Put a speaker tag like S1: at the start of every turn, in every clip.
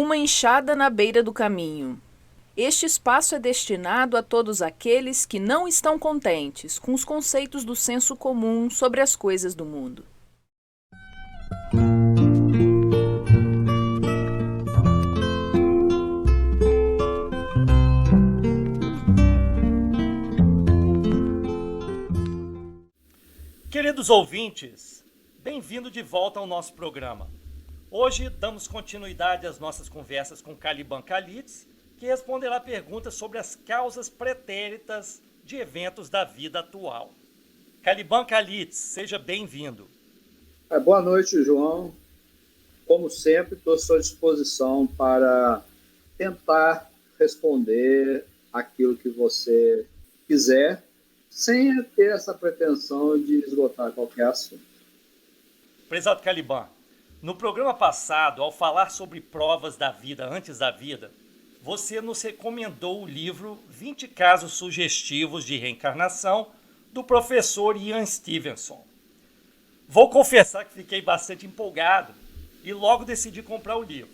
S1: Uma enxada na beira do caminho. Este espaço é destinado a todos aqueles que não estão contentes com os conceitos do senso comum sobre as coisas do mundo.
S2: Queridos ouvintes, bem-vindo de volta ao nosso programa. Hoje damos continuidade às nossas conversas com Caliban Calitz, que responderá perguntas sobre as causas pretéritas de eventos da vida atual. Caliban Calitz, seja bem-vindo.
S3: Boa noite, João. Como sempre, estou à sua disposição para tentar responder aquilo que você quiser, sem ter essa pretensão de esgotar qualquer assunto.
S2: Prezado Caliban, no programa passado, ao falar sobre provas da vida antes da vida, você nos recomendou o livro 20 Casos Sugestivos de Reencarnação, do professor Ian Stevenson. Vou confessar que fiquei bastante empolgado e logo decidi comprar o livro.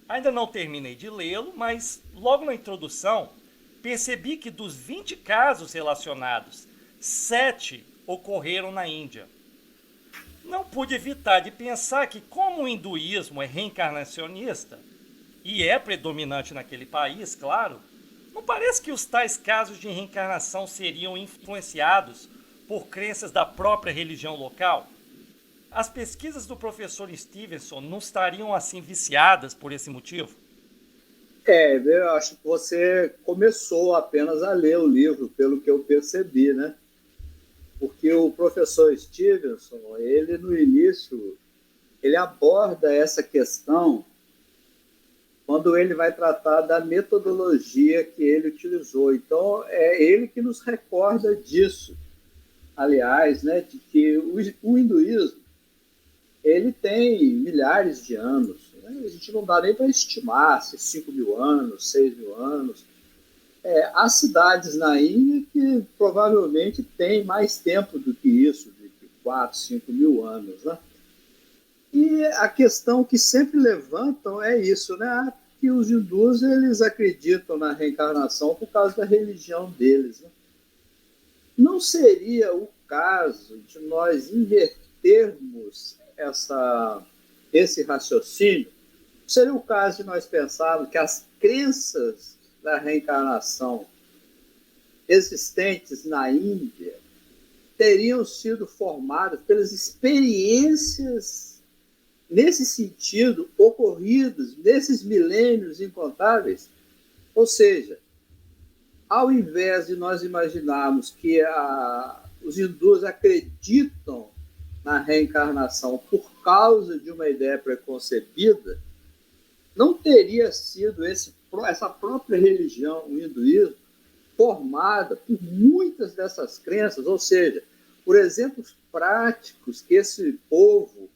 S2: Ainda não terminei de lê-lo, mas logo na introdução percebi que dos 20 casos relacionados, 7 ocorreram na Índia. Não pude evitar de pensar que, como o hinduísmo é reencarnacionista, e é predominante naquele país, claro, não parece que os tais casos de reencarnação seriam influenciados por crenças da própria religião local? As pesquisas do professor Stevenson não estariam assim viciadas por esse motivo?
S3: Eu acho que você começou apenas a ler o livro, pelo que eu percebi, né? Porque o professor Stevenson, ele no início, ele aborda essa questão quando ele vai tratar da metodologia que ele utilizou. Então, é ele que nos recorda disso. Aliás, né, de que o hinduísmo, ele tem milhares de anos. Né? A gente não dá nem para estimar se 5.000 anos, 6.000 anos. Há cidades na Índia que provavelmente têm mais tempo do que isso, de 4, 5.000 anos. Né? E a questão que sempre levantam é isso, né? Que os hindus eles acreditam na reencarnação por causa da religião deles. Né? Não seria o caso de nós invertermos esse raciocínio? Seria o caso de nós pensarmos que as crenças da reencarnação existentes na Índia teriam sido formadas pelas experiências nesse sentido ocorridas nesses milênios incontáveis? Ou seja, ao invés de nós imaginarmos que os hindus acreditam na reencarnação por causa de uma ideia preconcebida, não teria sido essa própria religião, o hinduísmo, formada por muitas dessas crenças, ou seja, por exemplos práticos que esse povo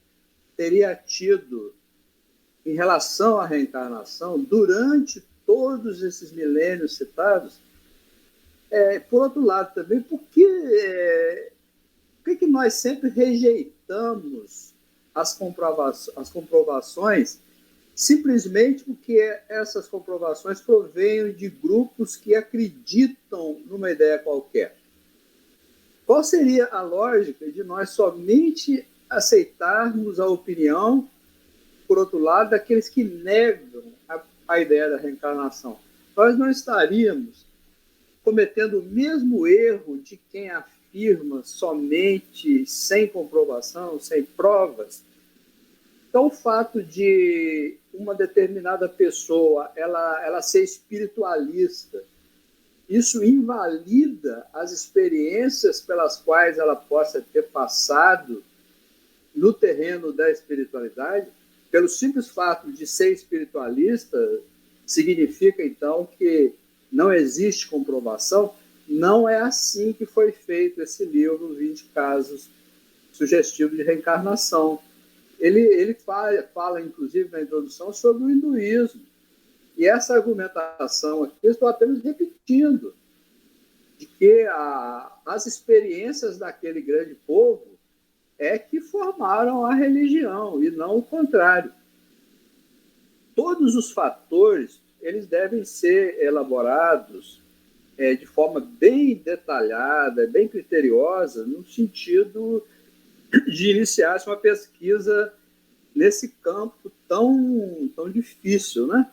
S3: teria tido em relação à reencarnação durante todos esses milênios citados. Por outro lado também, por que nós sempre rejeitamos as comprovações simplesmente porque essas comprovações provêm de grupos que acreditam numa ideia qualquer? Qual seria a lógica de nós somente aceitarmos a opinião, por outro lado, daqueles que negam a ideia da reencarnação? Nós não estaríamos cometendo o mesmo erro de quem afirma somente sem comprovação, sem provas? Então, o fato de uma determinada pessoa ela ser espiritualista, isso invalida as experiências pelas quais ela possa ter passado no terreno da espiritualidade? Pelo simples fato de ser espiritualista, significa, então, que não existe comprovação? Não é assim que foi feito esse livro, 20 Casos Sugestivos de Reencarnação. Ele fala, inclusive, na introdução, sobre o hinduísmo. E essa argumentação aqui, eu estou apenas repetindo, de que as experiências daquele grande povo é que formaram a religião, e não o contrário. todos os fatores eles devem ser elaborados de forma bem detalhada, bem criteriosa, no sentido de iniciar uma pesquisa nesse campo tão difícil, né?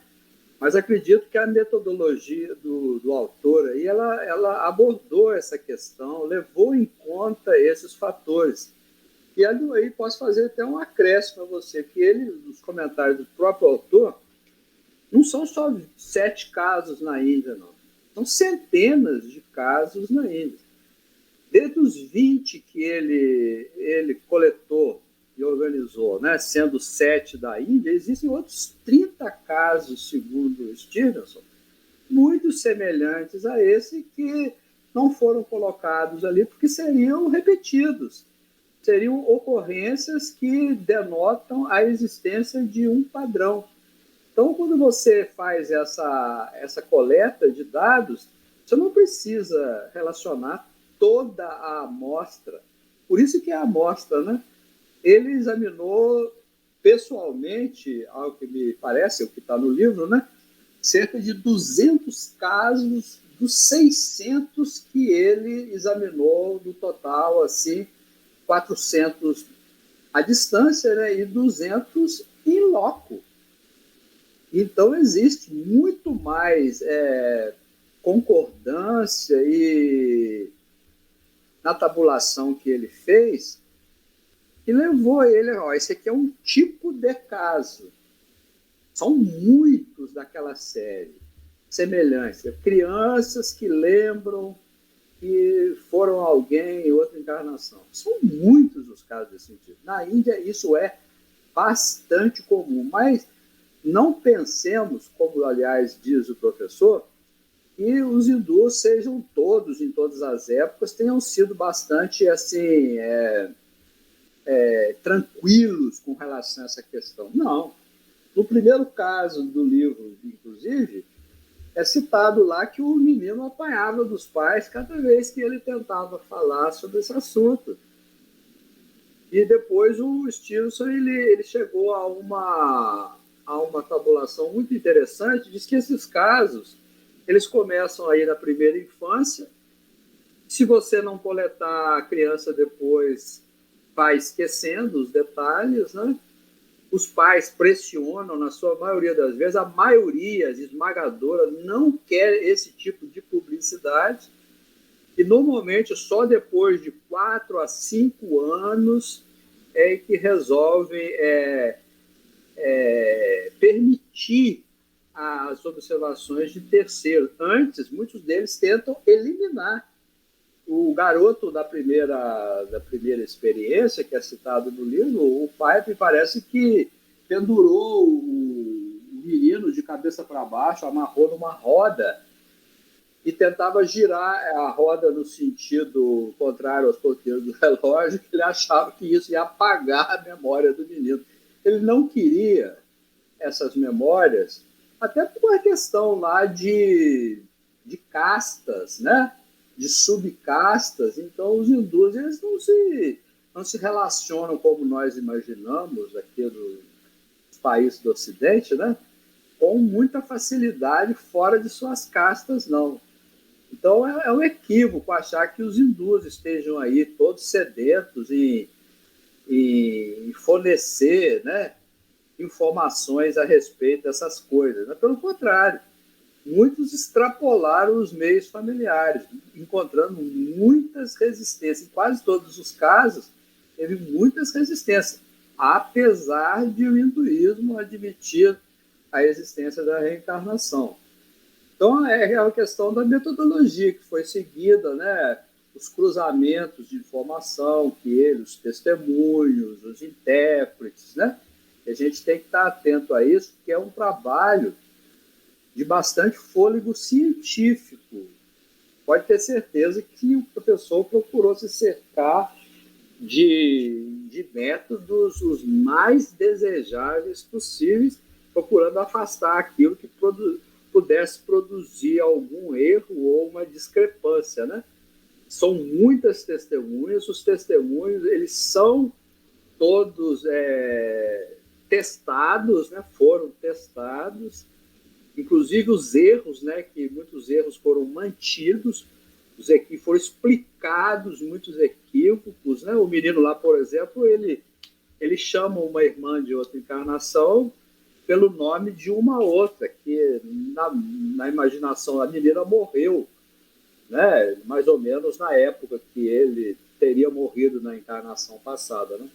S3: Mas acredito que a metodologia do autor aí, ela abordou essa questão, levou em conta esses fatores. E aí posso fazer até um acréscimo a você, que nos comentários do próprio autor, não são só 7 casos na Índia, não. São centenas de casos na Índia. Desde os 20 que ele coletou e organizou, né, sendo 7 da Índia, existem outros 30 casos, segundo Stevenson, muito semelhantes a esse, que não foram colocados ali porque seriam repetidos. Seriam ocorrências que denotam a existência de um padrão. Então, quando você faz essa coleta de dados, você não precisa relacionar toda a amostra. Por isso que a amostra, né? Ele examinou pessoalmente, ao que me parece, o que está no livro, né? Cerca de 200 casos dos 600 que ele examinou no total, assim, 400 à distância, né? E 200 em loco. Então, existe muito mais concordância e na tabulação que ele fez, que levou ele, esse aqui é um tipo de caso. São muitos daquela série, semelhança. Crianças que lembram que foram alguém em outra encarnação. São muitos os casos desse sentido. Na Índia, isso é bastante comum, mas não pensemos, como, aliás, diz o professor, que os hindus sejam todos, em todas as épocas, tenham sido bastante assim, tranquilos com relação a essa questão. Não. No primeiro caso do livro, inclusive, é citado lá que o menino apanhava dos pais cada vez que ele tentava falar sobre esse assunto. E depois o Stevenson ele chegou a uma tabulação muito interessante, diz que esses casos eles começam aí na primeira infância. Se você não coletar, a criança depois vai esquecendo os detalhes, né? Os pais pressionam, na sua maioria das vezes, a maioria esmagadora não quer esse tipo de publicidade, e normalmente só depois de 4 a 5 anos é que resolvem permitir as observações de terceiros. Antes, muitos deles tentam eliminar. O garoto da primeira experiência, que é citado no livro, o pai me parece que pendurou o menino de cabeça para baixo, amarrou numa roda e tentava girar a roda no sentido contrário aos ponteiros do relógio, que ele achava que isso ia apagar a memória do menino. Ele não queria essas memórias, até por uma questão lá de castas, né? De subcastas. Então, os hindus eles não se relacionam como nós imaginamos aqui nos países do Ocidente, né? Com muita facilidade fora de suas castas, não. Então, é um equívoco achar que os hindus estejam aí todos sedentos em fornecer, né, informações a respeito dessas coisas. Né? Pelo contrário, muitos extrapolaram os meios familiares, encontrando muitas resistências. Em quase todos os casos, teve muitas resistências, apesar de o hinduísmo admitir a existência da reencarnação. Então, é uma questão da metodologia que foi seguida, né? Os cruzamentos de informação os testemunhos, os intérpretes, né? E a gente tem que estar atento a isso, porque é um trabalho de bastante fôlego científico. Pode ter certeza que o professor procurou se cercar de métodos os mais desejáveis possíveis, procurando afastar aquilo que pudesse produzir algum erro ou uma discrepância, né? São muitas testemunhas, os testemunhos eles são todos testados, né, foram testados, inclusive os erros, né, que muitos erros foram mantidos, os equívocos foram explicados, muitos equívocos, né? O menino lá, por exemplo, ele chama uma irmã de outra encarnação pelo nome de uma outra, que na imaginação a menina morreu, né? Mais ou menos na época que ele teria morrido na encarnação passada, né?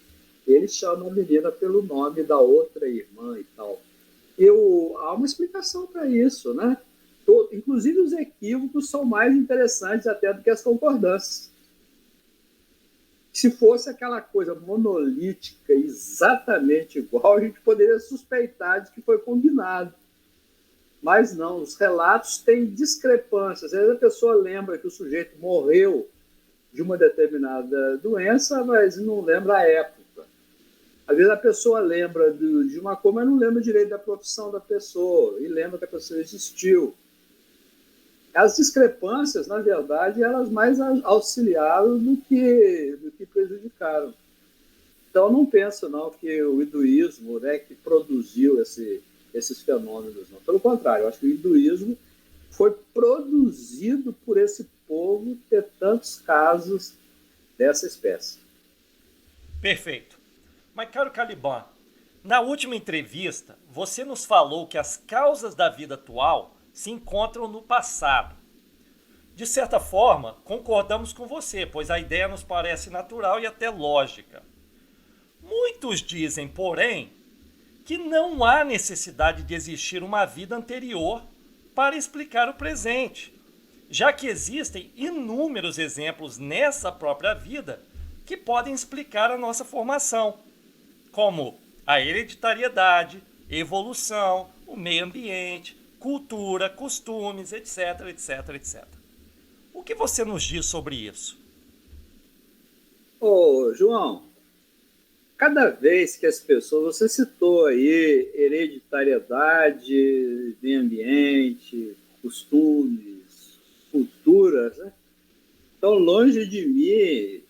S3: Ele chama a menina pelo nome da outra irmã e tal. Há uma explicação para isso, né? Inclusive os equívocos são mais interessantes até do que as concordâncias. Se fosse aquela coisa monolítica, exatamente igual, a gente poderia suspeitar de que foi combinado. Mas não, os relatos têm discrepâncias. Às vezes a pessoa lembra que o sujeito morreu de uma determinada doença, mas não lembra a época. Às vezes a pessoa lembra de uma coisa, mas não lembra direito da profissão da pessoa, e lembra que a pessoa existiu. As discrepâncias, na verdade, elas mais auxiliaram do que prejudicaram. Então, não penso não que o hinduísmo, né, que produziu esses fenômenos. Não. Pelo contrário, eu acho que o hinduísmo foi produzido por esse povo ter tantos casos dessa espécie.
S2: Perfeito. Mas, caro Caliban, na última entrevista, você nos falou que as causas da vida atual se encontram no passado. De certa forma, concordamos com você, pois a ideia nos parece natural e até lógica. Muitos dizem, porém, que não há necessidade de existir uma vida anterior para explicar o presente, já que existem inúmeros exemplos nessa própria vida que podem explicar a nossa formação, como a hereditariedade, evolução, o meio ambiente, cultura, costumes, etc, etc, etc. O que você nos diz sobre isso?
S3: Ô, João, cada vez que as pessoas... Você citou aí hereditariedade, meio ambiente, costumes, culturas, né? Então, longe de mim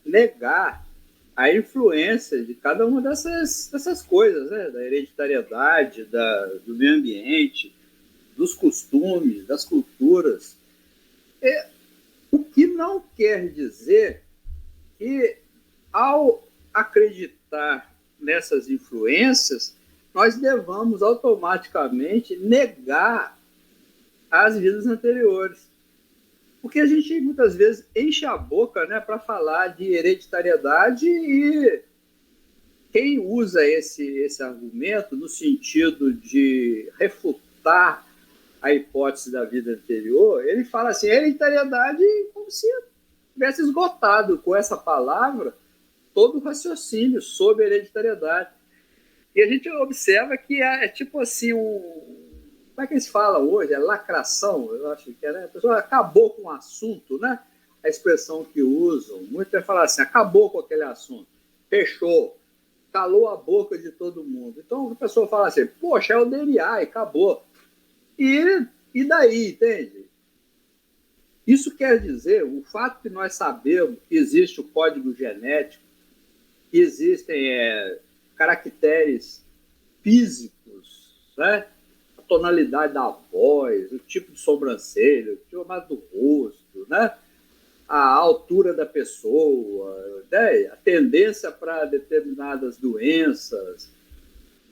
S3: negar a influência de cada uma dessas coisas, né? Da hereditariedade, do meio ambiente, dos costumes, das culturas. O que não quer dizer que, ao acreditar nessas influências, nós devamos automaticamente negar as vidas anteriores. Porque a gente muitas vezes enche a boca, né, para falar de hereditariedade, e quem usa esse argumento no sentido de refutar a hipótese da vida anterior, ele fala assim, hereditariedade, como se tivesse esgotado com essa palavra todo o raciocínio sobre hereditariedade. E a gente observa que é tipo assim, como é que eles falam hoje? É lacração, eu acho que é, né? A pessoa acabou com o assunto, né? A expressão que usam. Muito é falar assim, acabou com aquele assunto, fechou, calou a boca de todo mundo. Então a pessoa fala assim, poxa, é o DNA e acabou. E daí, entende? Isso quer dizer, o fato que nós sabemos que existe o código genético, que existem caracteres físicos, né? A tonalidade da voz, o tipo de sobrancelha, o tipo do rosto, né? A altura da pessoa, né? A tendência para determinadas doenças,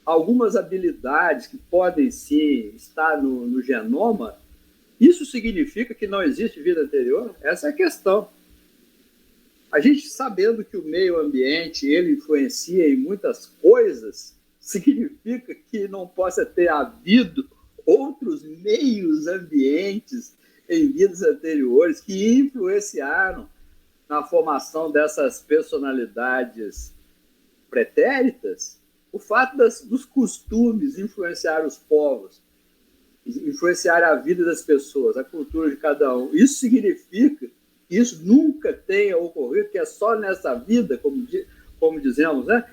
S3: algumas habilidades que podem sim estar no genoma. Isso significa que não existe vida anterior? Essa é a questão. A gente, sabendo que o meio ambiente ele influencia em muitas coisas, significa que não possa ter havido outros meios ambientes em vidas anteriores que influenciaram na formação dessas personalidades pretéritas. O fato dos costumes influenciar os povos, influenciar a vida das pessoas, a cultura de cada um, isso significa que isso nunca tenha ocorrido, que é só nessa vida, como dizemos, né?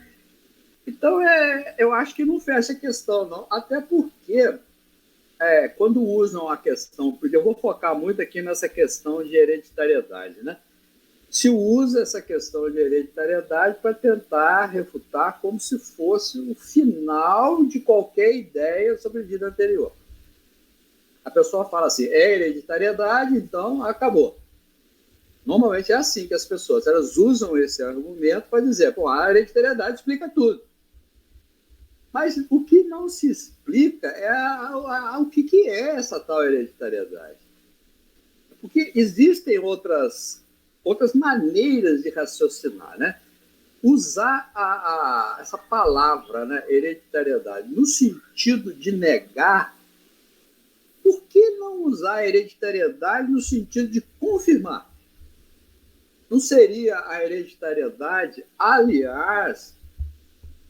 S3: Então, eu acho que não fecha a questão, não. Até porque, quando usam a questão, porque eu vou focar muito aqui nessa questão de hereditariedade, né? se usa essa questão de hereditariedade para tentar refutar como se fosse o final de qualquer ideia sobre vida anterior. A pessoa fala assim, é hereditariedade, então acabou. Normalmente é assim que as pessoas, elas usam esse argumento para dizer, bom, a hereditariedade explica tudo. Mas o que não se explica é o que é essa tal hereditariedade. Porque existem outras maneiras de raciocinar, né? Usar essa palavra, né, hereditariedade, no sentido de negar, por que não usar a hereditariedade no sentido de confirmar? Não seria a hereditariedade, aliás,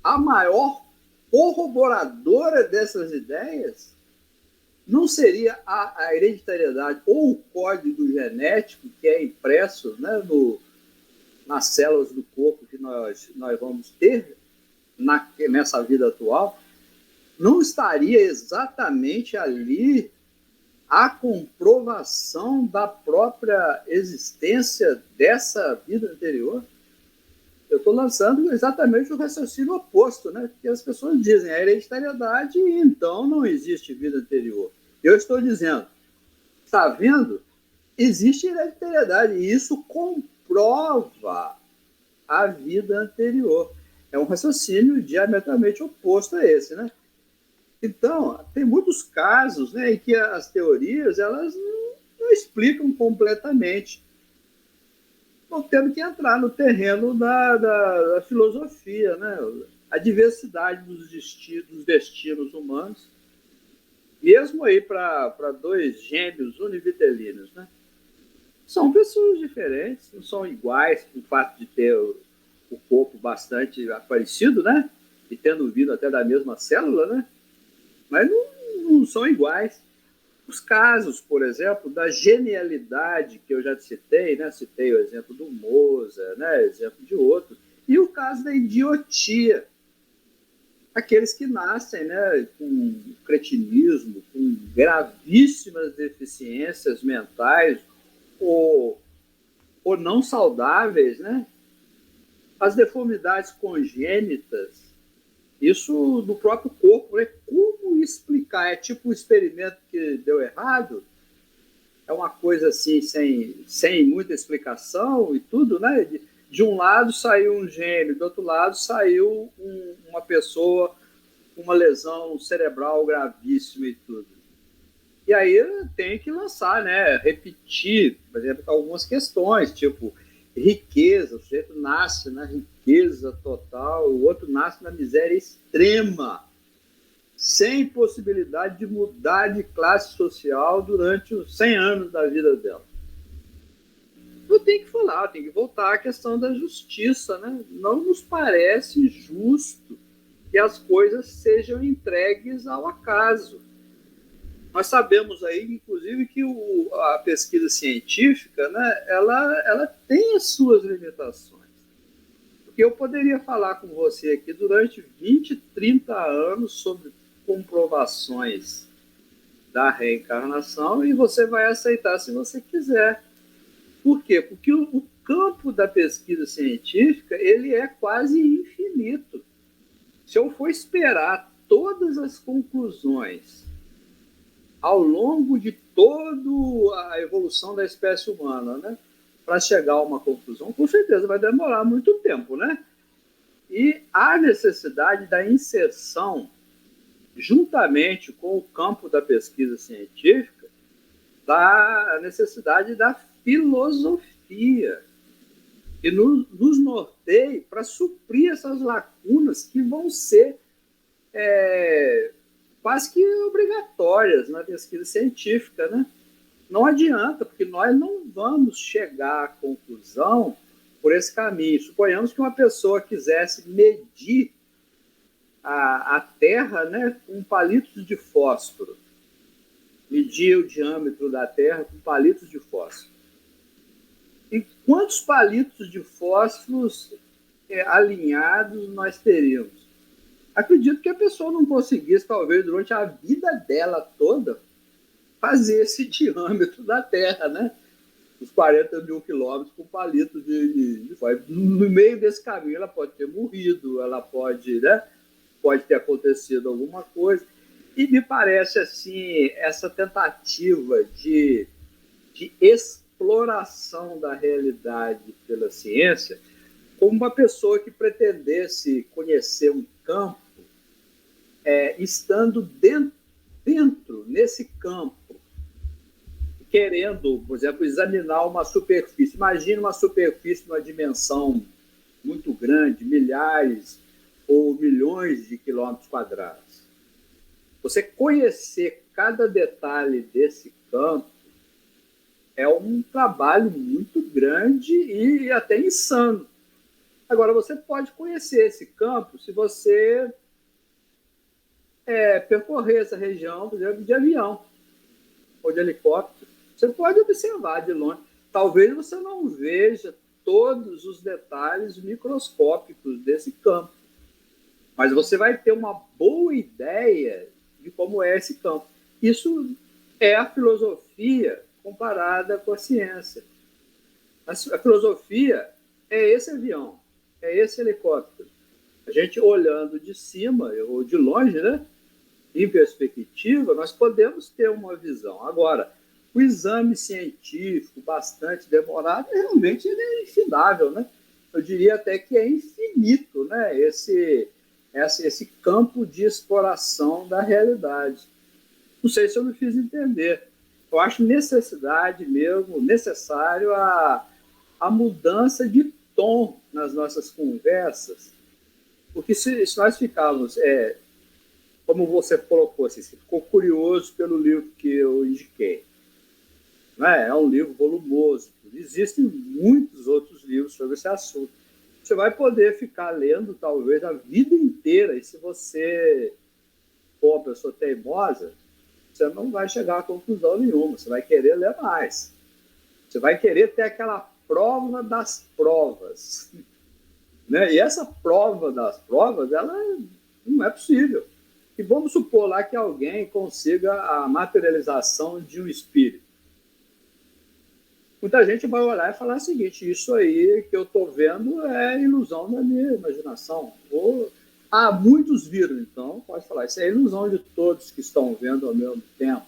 S3: a maior corroboradora dessas ideias? Não seria a hereditariedade ou o código genético que é impresso, né, nas células do corpo que nós vamos ter nessa vida atual? Não estaria exatamente ali a comprovação da própria existência dessa vida anterior? Eu estou lançando exatamente o raciocínio oposto, né? Porque as pessoas dizem a hereditariedade, então não existe vida anterior. Eu estou dizendo, está vendo? Existe hereditariedade, e isso comprova a vida anterior. É um raciocínio diametralmente oposto a esse, né? Então, tem muitos casos, né, em que as teorias elas não explicam completamente. Estão tendo que entrar no terreno da filosofia, né? A diversidade dos destinos humanos, mesmo aí para dois gêmeos univitelinos, né? São pessoas diferentes, não são iguais, o fato de ter o corpo bastante parecido, né? E tendo vindo até da mesma célula, né? Mas não são iguais. Os casos, por exemplo, da genialidade que eu já citei, né? Citei o exemplo do Mozart, né? Exemplo de outros, e o caso da idiotia. Aqueles que nascem, né, com cretinismo, com gravíssimas deficiências mentais ou não saudáveis, né? As deformidades congênitas, isso do próprio corpo, né? Como explicar? É tipo um experimento que deu errado? É uma coisa assim, sem muita explicação e tudo, né? De um lado saiu um gêmeo, do outro lado saiu uma pessoa com uma lesão cerebral gravíssima e tudo. E aí tem que lançar, né? Repetir, por exemplo, algumas questões, tipo riqueza, o sujeito nasce na riqueza total, o outro nasce na miséria extrema, sem possibilidade de mudar de classe social durante os 100 anos da vida dela. Eu tenho que falar, tem que voltar à questão da justiça, né? Não nos parece justo que as coisas sejam entregues ao acaso. Nós sabemos aí, inclusive, que a pesquisa científica, né, ela tem as suas limitações. Porque eu poderia falar com você aqui durante 20, 30 anos sobre comprovações da reencarnação e você vai aceitar se você quiser. Por quê? Porque o campo da pesquisa científica ele é quase infinito. Se eu for esperar todas as conclusões ao longo de toda a evolução da espécie humana, né, para chegar a uma conclusão, com certeza vai demorar muito tempo, né? E há necessidade da inserção, juntamente com o campo da pesquisa científica, da necessidade da filosofia, que nos norteie para suprir essas lacunas que vão ser quase que obrigatórias na pesquisa científica, né? Não adianta, porque nós não vamos chegar à conclusão por esse caminho. Suponhamos que uma pessoa quisesse medir a Terra, né, com palitos de fósforo. Medir o diâmetro da Terra com palitos de fósforo. E quantos palitos de fósforos alinhados nós teríamos? Acredito que a pessoa não conseguisse, talvez, durante a vida dela toda, fazer esse diâmetro da Terra, né? os 40 mil quilômetros com palito de fora. No meio desse caminho, ela pode ter morrido, ela pode, né, pode ter acontecido alguma coisa. E me parece, assim, essa tentativa de exploração da realidade pela ciência, como uma pessoa que pretendesse conhecer um campo, estando dentro nesse campo, querendo, por exemplo, examinar uma superfície. Imagine uma superfície numa dimensão muito grande, milhares ou milhões de quilômetros quadrados. Você conhecer cada detalhe desse campo é um trabalho muito grande e até insano. Agora, você pode conhecer esse campo se você percorrer essa região, por exemplo, de avião ou de helicóptero. Você pode observar de longe. Talvez você não veja todos os detalhes microscópicos desse campo, mas você vai ter uma boa ideia de como é esse campo. Isso é a filosofia comparada com a ciência. A filosofia é esse avião, é esse helicóptero. A gente olhando de cima ou de longe, né, em perspectiva, nós podemos ter uma visão. Agora, o exame científico bastante demorado, realmente ele é infindável, né? Eu diria até que é infinito, né? Esse campo de exploração da realidade. Não sei se eu me fiz entender. Eu acho necessário a mudança de tom nas nossas conversas, porque se nós ficarmos, como você colocou, assim, você ficou curioso pelo livro que eu indiquei, né? É um livro volumoso, existem muitos outros livros sobre esse assunto. Você vai poder ficar lendo, talvez, a vida inteira, e se você for uma pessoa teimosa, você não vai chegar a conclusão nenhuma, você vai querer ler mais. Você vai querer ter aquela prova das provas. Né? E essa prova das provas, ela não é possível. E vamos supor lá que alguém consiga a materialização de um espírito. Muita gente vai olhar e falar o seguinte: isso aí que eu estou vendo é ilusão da minha imaginação. Muitos viram, então pode falar, isso é ilusão de todos que estão vendo ao mesmo tempo.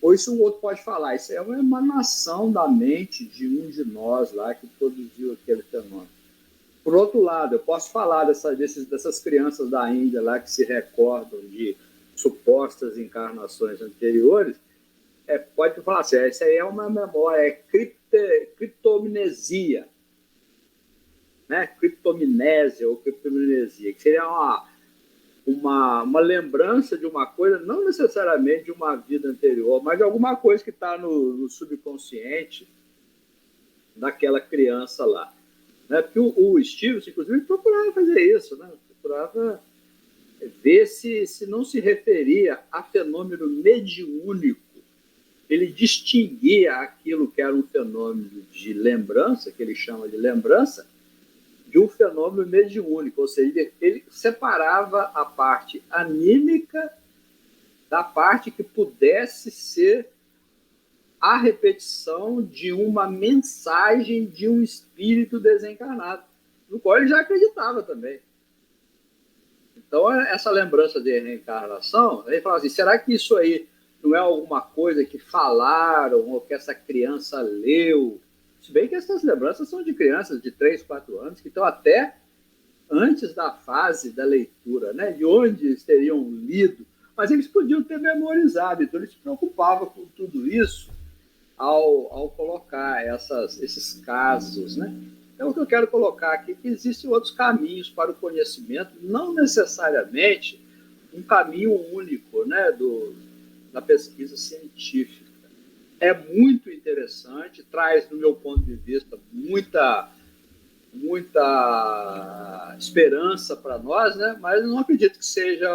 S3: Ou isso o outro pode falar, isso é uma emanação da mente de um de nós lá que produziu aquele fenômeno. Por outro lado, eu posso falar dessas crianças da Índia lá que se recordam de supostas encarnações anteriores. Pode falar assim, isso aí é uma memória, criptomnesia, né? Criptomnésia ou criptomnesia, que seria uma lembrança de uma coisa, não necessariamente de uma vida anterior, mas de alguma coisa que está no subconsciente daquela criança lá. Né? Porque o Stevenson, inclusive, procurava fazer isso, né? Procurava ver se não se referia a fenômeno mediúnico. Ele distinguia aquilo que era um fenômeno de lembrança, que ele chama de lembrança, de um fenômeno mediúnico, ou seja, ele separava a parte anímica da parte que pudesse ser a repetição de uma mensagem de um espírito desencarnado, no qual ele já acreditava também. Então, essa lembrança de reencarnação, ele fala assim, será que isso aí não é alguma coisa que falaram ou que essa criança leu? Se bem que essas lembranças são de crianças de 3, 4 anos, que estão até antes da fase da leitura, né? De onde eles teriam lido, mas eles podiam ter memorizado, então eles se preocupavam com tudo isso ao colocar esses casos, né? Então, o que eu quero colocar aqui é que existem outros caminhos para o conhecimento, não necessariamente um caminho único, né, da pesquisa científica. É muito interessante, traz, do meu ponto de vista, muita esperança para nós, né? Mas não acredito que seja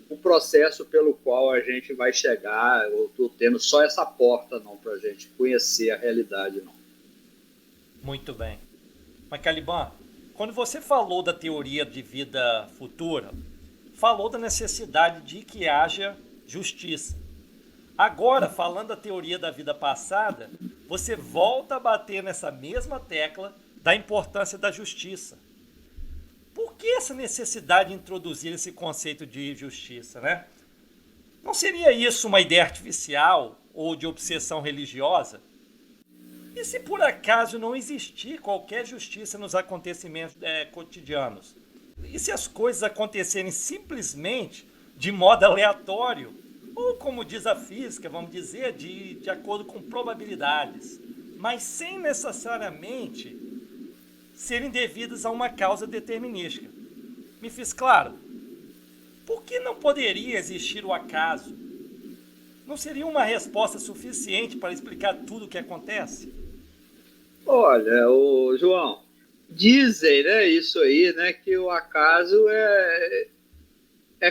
S3: o processo pelo qual a gente vai chegar, ou tendo só essa porta, não, para a gente conhecer a realidade, não.
S2: Muito bem. Mas, Caliban, quando você falou da teoria de vida futura, falou da necessidade de que haja justiça. Agora, falando da teoria da vida passada, você volta a bater nessa mesma tecla da importância da justiça. Por que essa necessidade de introduzir esse conceito de justiça, né? Não seria isso uma ideia artificial ou de obsessão religiosa? E se por acaso não existir qualquer justiça nos acontecimentos cotidianos? E se as coisas acontecerem simplesmente de modo aleatório? Ou, como diz a física, vamos dizer, de acordo com probabilidades, mas sem necessariamente serem devidas a uma causa determinística. Me fiz claro? Por que não poderia existir o acaso? Não seria uma resposta suficiente para explicar tudo o que acontece?
S3: Olha, João, dizem, né, isso aí, né, que o acaso é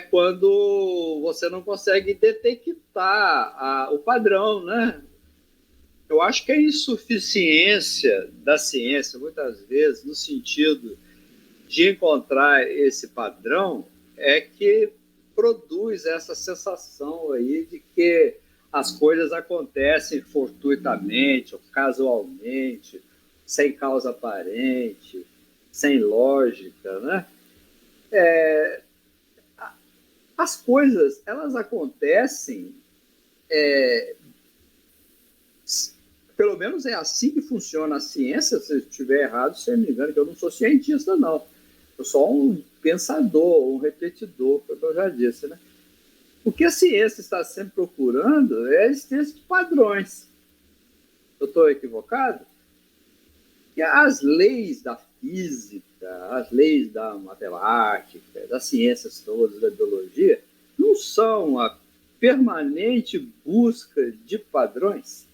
S3: quando você não consegue detectar o padrão, né? Eu acho que a insuficiência da ciência, muitas vezes, no sentido de encontrar esse padrão, é que produz essa sensação aí de que as coisas acontecem fortuitamente, ou casualmente, sem causa aparente, sem lógica, né? As coisas, elas acontecem, pelo menos é assim que funciona a ciência. Se eu estiver errado, se eu me engano, que eu não sou cientista, não. Eu sou um pensador, um repetidor, como eu já disse, né? O que a ciência está sempre procurando é a existência de padrões. Eu estou equivocado? Que as leis da física, as leis da matemática, das ciências todas, da biologia, não são a permanente busca de padrões.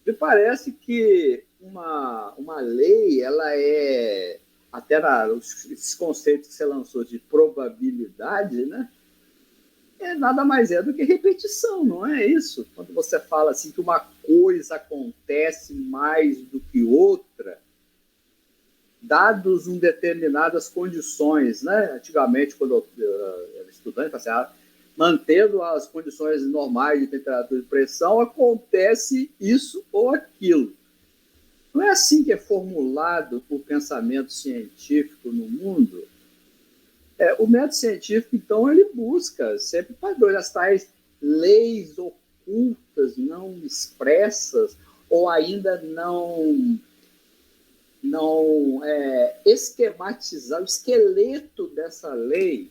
S3: Me parece que uma lei, ela é, até esses conceitos que você lançou de probabilidade, né? Nada mais é do que repetição, não é isso? Quando você fala assim que uma coisa acontece mais do que outra, dados determinadas condições, né? Antigamente, quando eu era estudante, mantendo as condições normais de temperatura e pressão, acontece isso ou aquilo. Não é assim que é formulado o pensamento científico no mundo. O método científico, então, ele busca sempre padrões, as tais leis ocultas, não expressas, ou ainda não esquematizar. O esqueleto dessa lei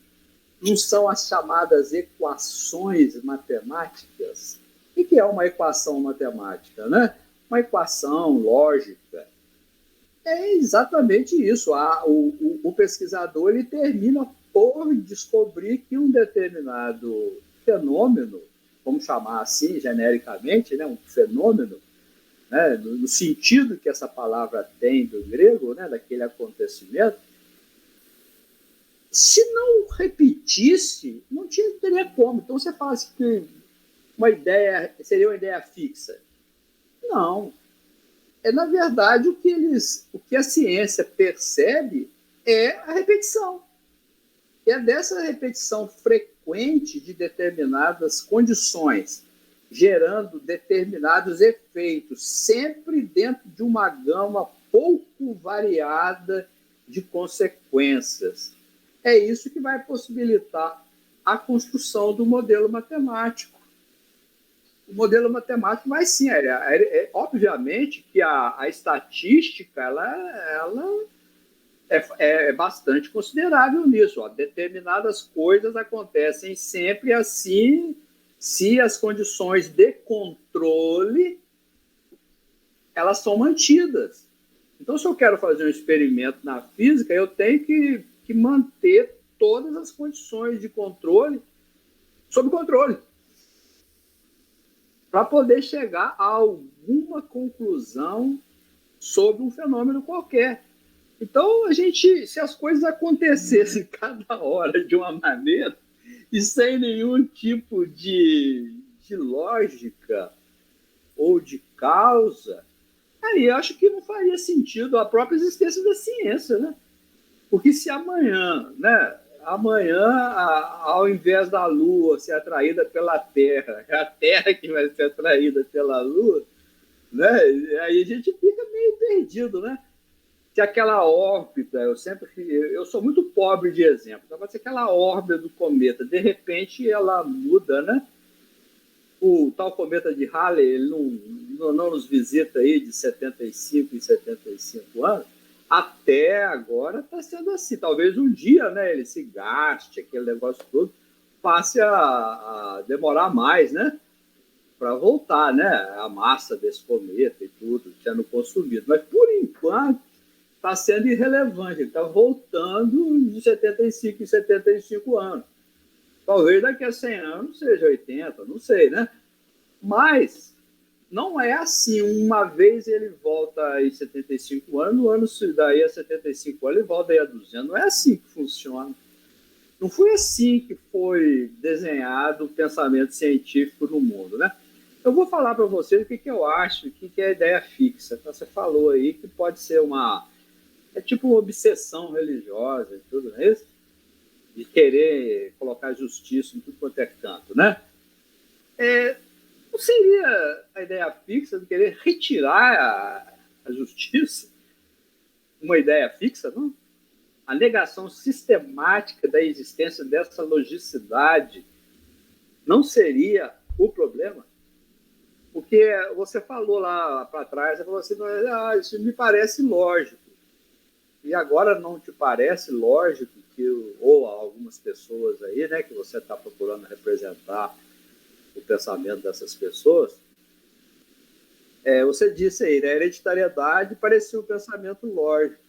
S3: não são as chamadas equações matemáticas. O que é uma equação matemática, né? Uma equação lógica. É exatamente isso. O pesquisador ele termina por descobrir que um determinado fenômeno, vamos chamar assim genericamente, né, um fenômeno, né, no sentido que essa palavra tem do grego, né, daquele acontecimento, se não repetisse, não teria como. Então você fala assim que uma ideia seria uma ideia fixa. Não. Na verdade, o que a ciência percebe é a repetição. É dessa repetição frequente de determinadas condições, gerando determinados efeitos, sempre dentro de uma gama pouco variada de consequências. É isso que vai possibilitar a construção do modelo matemático. O modelo matemático vai sim, obviamente que a estatística ela é bastante considerável nisso. Determinadas coisas acontecem sempre assim, se as condições de controle elas são mantidas. Então, se eu quero fazer um experimento na física, eu tenho que manter todas as condições de controle sob controle, para poder chegar a alguma conclusão sobre um fenômeno qualquer. Então, se as coisas acontecessem cada hora de uma maneira e sem nenhum tipo de lógica ou de causa, aí eu acho que não faria sentido a própria existência da ciência, né? Porque se amanhã, ao invés da Lua ser atraída pela Terra, é a Terra que vai ser atraída pela Lua, né? Aí a gente fica meio perdido, né? Se aquela órbita, eu sou muito pobre de exemplo, então, mas se aquela órbita do cometa, de repente, ela muda, né? O tal cometa de Halley, ele não nos visita aí de 75 em 75 anos, até agora está sendo assim. Talvez um dia, né, ele se gaste, aquele negócio todo, passe a demorar mais, né? Para voltar, né? A massa desse cometa e tudo sendo consumido. Mas, por enquanto, está sendo irrelevante. Ele está voltando de 75 em 75 anos. Talvez daqui a 100 anos seja 80, não sei, né? Mas não é assim. Uma vez ele volta em 75 anos, no ano daí a 75 anos ele volta aí a 200. Não é assim que funciona. Não foi assim que foi desenhado o pensamento científico no mundo, né? Eu vou falar para vocês o que eu acho, o que é a ideia fixa. Então, você falou aí que pode ser é tipo uma obsessão religiosa e tudo, não é isso? De querer colocar justiça em tudo quanto é canto, né? Não seria a ideia fixa de querer retirar a justiça uma ideia fixa, não? A negação sistemática da existência dessa logicidade não seria o problema? Porque você falou lá para trás, você falou assim, isso me parece lógico. E agora não te parece lógico que, ou algumas pessoas aí, né, que você está procurando representar o pensamento dessas pessoas, você disse aí, né, a hereditariedade parecia um pensamento lógico.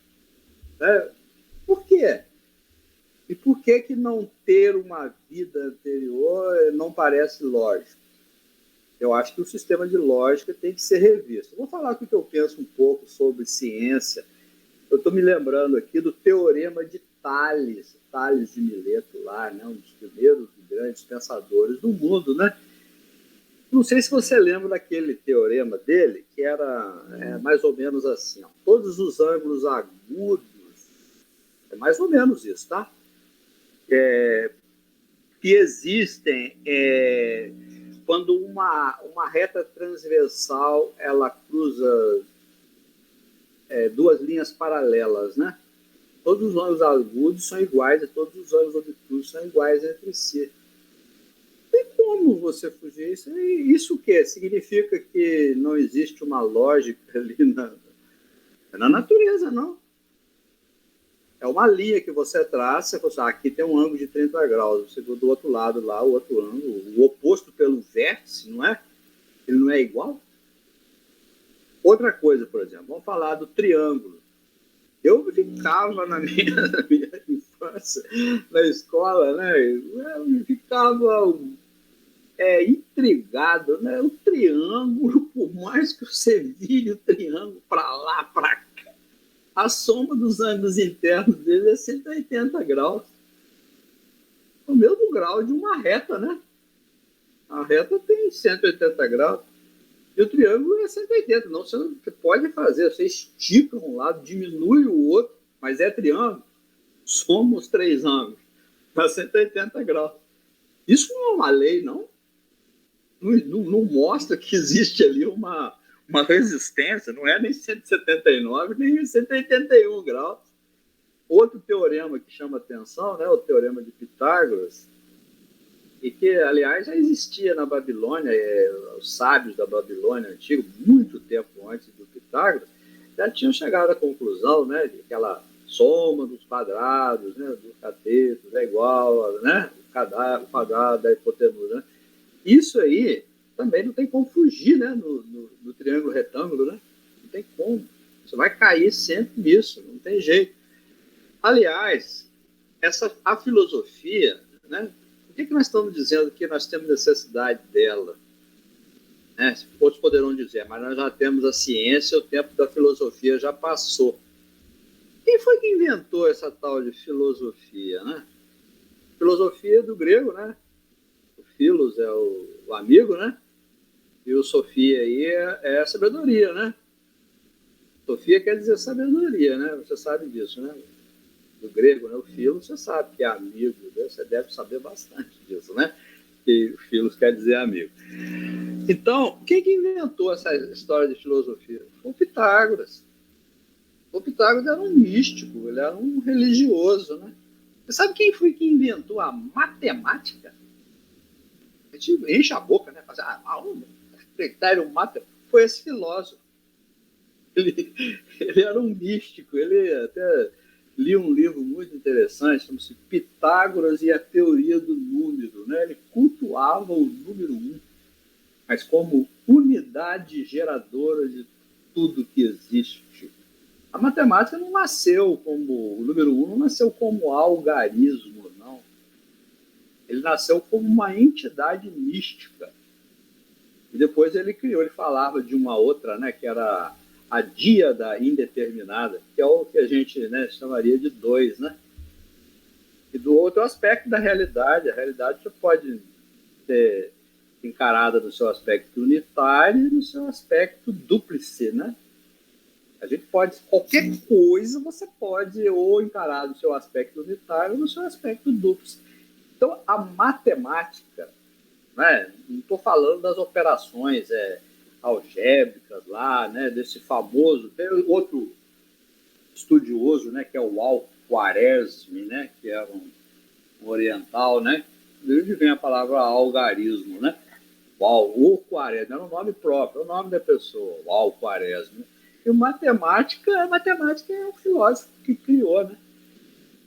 S3: Né? Por quê? E por que não ter uma vida anterior não parece lógico? Eu acho que o sistema de lógica tem que ser revisto. Vou falar o que eu penso um pouco sobre ciência. Eu estou me lembrando aqui do Teorema de Tales, Tales de Mileto lá, né? Um dos primeiros grandes pensadores do mundo, né? Não sei se você lembra daquele teorema dele, que era mais ou menos assim, ó, todos os ângulos agudos, é mais ou menos isso, tá? Que existem quando uma reta transversal ela cruza duas linhas paralelas, né? Todos os ângulos agudos são iguais e todos os ângulos obtusos são iguais entre si. Tem como você fugir isso? E isso o quê? Significa que não existe uma lógica ali na natureza, não. É uma linha que você traça, você fala, aqui tem um ângulo de 30 graus, você viu do outro lado lá, o outro ângulo, o oposto pelo vértice, não é? Ele não é igual? Outra coisa, por exemplo, vamos falar do triângulo. Eu ficava na minha infância, na escola, né? Eu ficava intrigado, né? O triângulo, por mais que você vire o triângulo para lá, para cá, a soma dos ângulos internos dele é 180 graus. O mesmo grau de uma reta, né? A reta tem 180 graus. E o triângulo é 180. Não, você pode fazer, você estica um lado, diminui o outro, mas é triângulo. Soma os três ângulos. Dá 180 graus. Isso não é uma lei, não. Não mostra que existe ali uma resistência. Não é nem 179, nem 181 graus. Outro teorema que chama atenção, né, o teorema de Pitágoras, e que, aliás, já existia na Babilônia, os sábios da Babilônia antiga, muito tempo antes do Pitágoras, já tinham chegado à conclusão, né, de que aquela soma dos quadrados, né, dos catetos é igual, né, o quadrado da hipotenusa. Né? Isso aí também não tem como fugir, né, no triângulo retângulo, né? Não tem como. Você vai cair sempre nisso, não tem jeito. Aliás, a filosofia, né? Por que nós estamos dizendo que nós temos necessidade dela? Né? Outros poderão dizer, mas nós já temos a ciência, o tempo da filosofia já passou. Quem foi que inventou essa tal de filosofia? Né? Filosofia do grego, né? O philos é o amigo, né? E o Sofia aí é a sabedoria, né? Sofia quer dizer sabedoria, né? Você sabe disso, né? Do grego, né? O philos, você sabe que é amigo, né? Você deve saber bastante disso, né? Que o philos quer dizer amigo. Então, quem que inventou essa história de filosofia? Foi o Pitágoras. O Pitágoras era um místico, ele era um religioso, né? Você sabe quem foi que inventou a matemática? A gente enche a boca, né? Fazer, critério matemático. Foi esse filósofo. Ele era um místico, ele até li um livro muito interessante, chama-se Pitágoras e a Teoria do Número, né? Ele cultuava o número 1, mas como unidade geradora de tudo que existe. A matemática não nasceu como, o número 1 não nasceu como algarismo, não. Ele nasceu como uma entidade mística. E depois ele falava de uma outra, né, que era a díada indeterminada, que é o que a gente, né, chamaria de 2, né? E do outro aspecto da realidade, a realidade você pode ser encarada no seu aspecto unitário e no seu aspecto dúplice, né? A gente pode, qualquer coisa você pode ou encarar no seu aspecto unitário ou no seu aspecto dúplice. Então, a matemática, né, não estou falando das operações algébricas lá, né, desse famoso, tem outro estudioso, né, que é o Al-Khwarizmi, né, que é um oriental, né, de onde vem a palavra algarismo, né, o Al-Khwarizmi, era um nome próprio, é o nome da pessoa, o Al-Khwarizmi. E matemática é um filósofo que criou, né.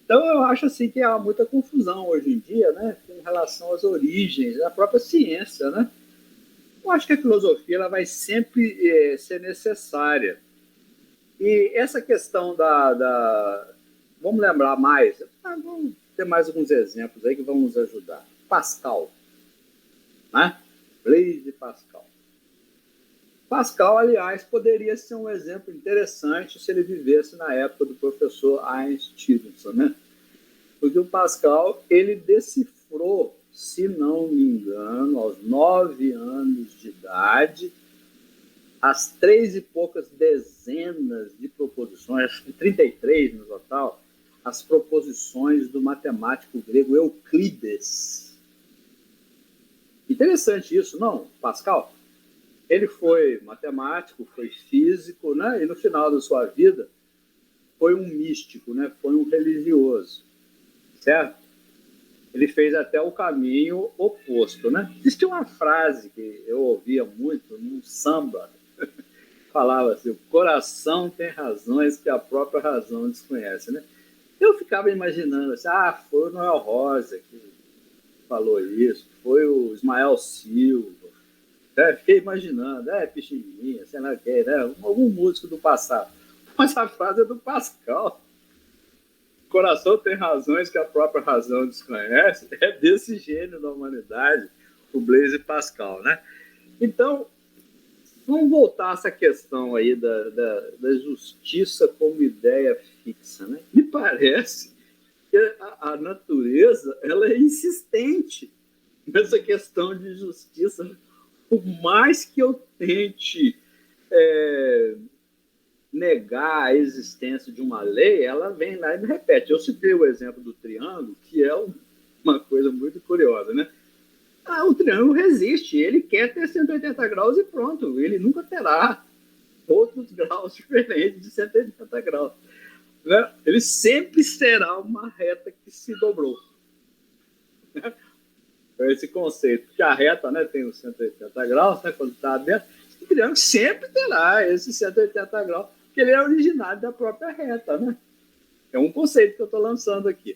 S3: Então, eu acho assim que há muita confusão hoje em dia, né, com relação às origens da própria ciência, né. Eu acho que a filosofia ela vai sempre ser necessária. E essa questão Vamos lembrar mais, vamos ter mais alguns exemplos aí que vão nos ajudar. Pascal, né? Blaise Pascal. Pascal, aliás, poderia ser um exemplo interessante se ele vivesse na época do professor Einstein, né? Porque o Pascal, ele decifrou, se não me engano, aos 9 anos de idade, as 3 e poucas dezenas de proposições, acho que 33 no total, as proposições do matemático grego Euclides. Interessante isso, não, Pascal? Ele foi matemático, foi físico, né? E no final da sua vida foi um místico, né? Foi um religioso, certo? Ele fez até o caminho oposto, né? Existe uma frase que eu ouvia muito num samba, falava assim, o coração tem razões que a própria razão desconhece, né? Eu ficava imaginando assim, foi o Noel Rosa que falou isso, foi o Ismael Silva, fiquei imaginando, Pixinguinha, sei lá quem, né? Algum músico do passado. Mas a frase é do Pascal. O coração tem razões que a própria razão desconhece. É desse gênio da humanidade, o Blaise Pascal, né? Então, vamos voltar a essa questão aí da justiça como ideia fixa, né? Me parece que a natureza ela é insistente nessa questão de justiça. Por mais que eu tente negar a existência de uma lei, ela vem lá e me repete. Eu citei o exemplo do triângulo, que é uma coisa muito curiosa, né? O triângulo resiste, ele quer ter 180 graus e pronto, ele nunca terá outros graus diferentes de 180 graus. Né? Ele sempre será uma reta que se dobrou. Né? Esse conceito, que a reta, né, tem os 180 graus, né, quando está aberto, o triângulo sempre terá esses 180 graus, porque ele é originário da própria reta. Né? É um conceito que eu estou lançando aqui.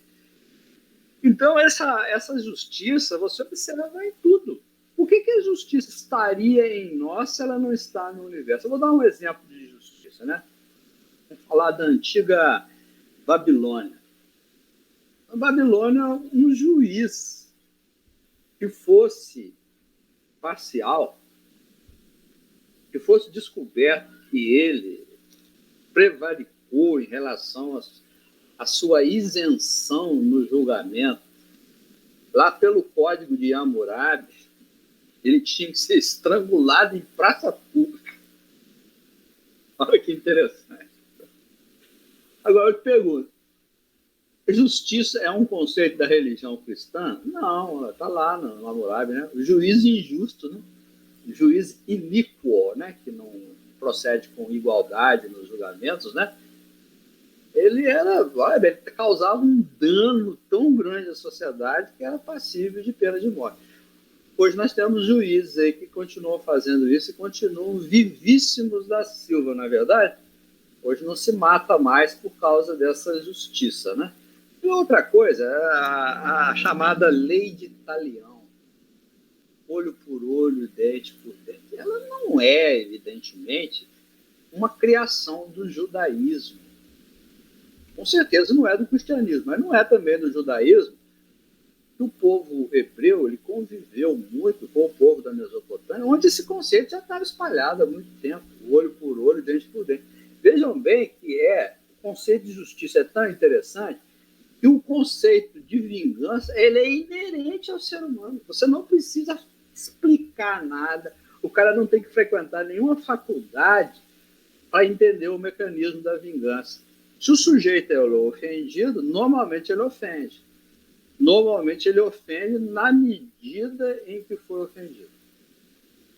S3: Então, essa justiça, você observa em tudo. Por que a justiça estaria em nós se ela não está no universo? Eu vou dar um exemplo de justiça. Né? Vou falar da antiga Babilônia. A Babilônia, um juiz que fosse parcial, que fosse descoberto que ele prevaricou em relação à sua isenção no julgamento, lá pelo Código de Hammurabi, ele tinha que ser estrangulado em praça pública. Olha que interessante. Agora eu te pergunto, justiça é um conceito da religião cristã? Não, está lá no Hammurabi, né? O juiz injusto, né? juiz iníquo, né, que não procede com igualdade nos julgamentos, né, ele causava um dano tão grande à sociedade que era passível de pena de morte. Hoje nós temos juízes aí que continuam fazendo isso e continuam vivíssimos da Silva, não é verdade? Hoje não se mata mais por causa dessa justiça, né? E outra coisa, a chamada lei de Talião, olho por olho, dente por dente, ela não é, evidentemente, uma criação do judaísmo. Com certeza não é do cristianismo, mas não é também do judaísmo, que o povo hebreu ele conviveu muito com o povo da Mesopotâmia, onde esse conceito já estava espalhado há muito tempo, olho por olho, dente por dente. Vejam bem que o conceito de justiça é tão interessante que o conceito de vingança ele é inerente ao ser humano. Você não precisa explicar nada, o cara não tem que frequentar nenhuma faculdade para entender o mecanismo da vingança. Se o sujeito é ofendido, normalmente ele ofende. Normalmente ele ofende na medida em que foi ofendido.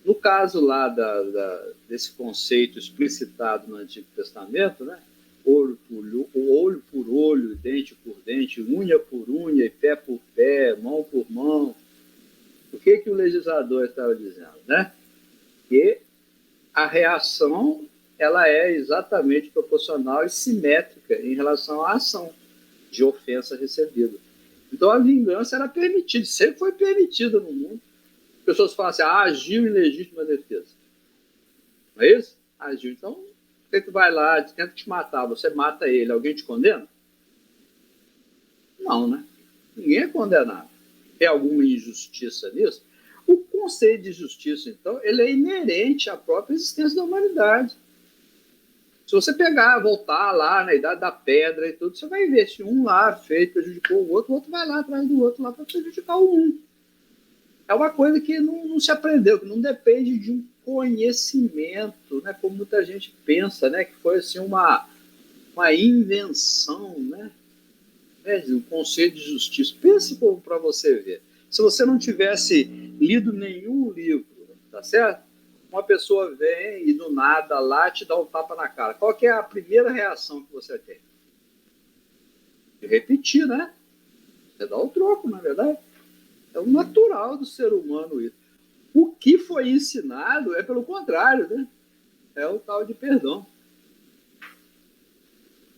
S3: No caso lá desse conceito explicitado no Antigo Testamento, né? Olho por olho, dente por dente, unha por unha, e pé por pé, mão por mão. O que o legislador estava dizendo? Né? Que a reação ela é exatamente proporcional e simétrica em relação à ação de ofensa recebida. Então a vingança era permitida, sempre foi permitida no mundo. As pessoas falam assim, agiu em legítima defesa. Não é isso? Agiu. Então, você que vai lá, tenta te matar, você mata ele, alguém te condena? Não, né? Ninguém é condenado. Tem alguma injustiça nisso? O conceito de justiça, então, ele é inerente à própria existência da humanidade. Se você voltar lá na Idade da Pedra e tudo, você vai ver se um lá fez, prejudicou o outro vai lá atrás do outro lá para prejudicar o um. É uma coisa que não se aprendeu, que não depende de um conhecimento, né? Como muita gente pensa, né? Que foi assim uma invenção, né? O conceito de justiça. Pense para você ver. Se você não tivesse lido nenhum livro, tá certo? Uma pessoa vem e do nada lá te dá um tapa na cara. Qual que é a primeira reação que você tem? De repetir, né? Você dá o troco, na verdade. É o natural do ser humano isso. O que foi ensinado é pelo contrário, né? É o tal de perdão.